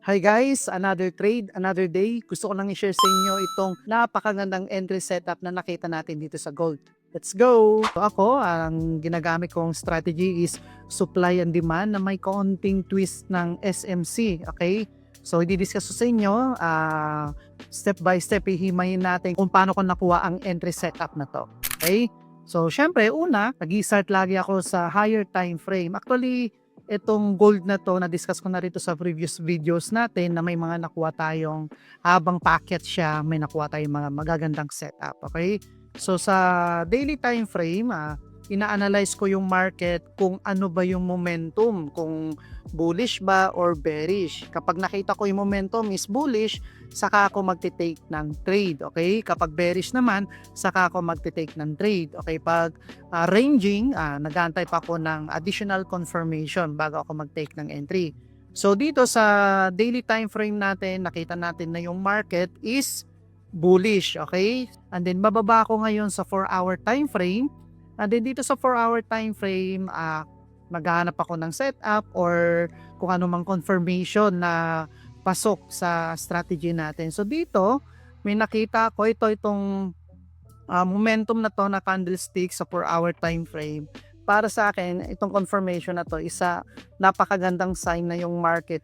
Hi guys, another trade, another day. Gusto ko lang i-share sa inyo itong napakagandang entry setup na nakita natin dito sa gold. Let's go! So ako, ang ginagamit kong strategy is supply and demand na may konting twist ng SMC. Okay? So i-discuss ko sa inyo, step by step, ihimayin natin kung paano ko nakuha ang entry setup na to. Okay? So syempre, una, nag-i-start lagi ako sa higher time frame. Actually, itong gold na to, na-discuss ko na rito sa previous videos natin na may mga nakuha tayong habang packet siya, may nakuha tayong mga magagandang setup. Okay? So sa daily time frame, ina-analyze ko yung market kung ano ba yung momentum, kung bullish ba or bearish. Kapag nakita ko yung momentum is bullish, saka ako magte-take ng trade. Okay? Kapag bearish naman, saka ako magte-take ng trade. Okay? Pag ranging, nag-aantay pa ako ng additional confirmation bago ako mag-take ng entry. So dito sa daily time frame natin, nakita natin na yung market is bullish, okay? And then bababa ako ngayon sa 4-hour time frame. And then dito sa 4-hour time frame, maghahanap ako ng setup or kung ano mang confirmation na pasok sa strategy natin. So dito, may nakita ko itong momentum na to na candlestick sa 4-hour time frame. Para sa akin, itong confirmation na to isa napakagandang sign na yung market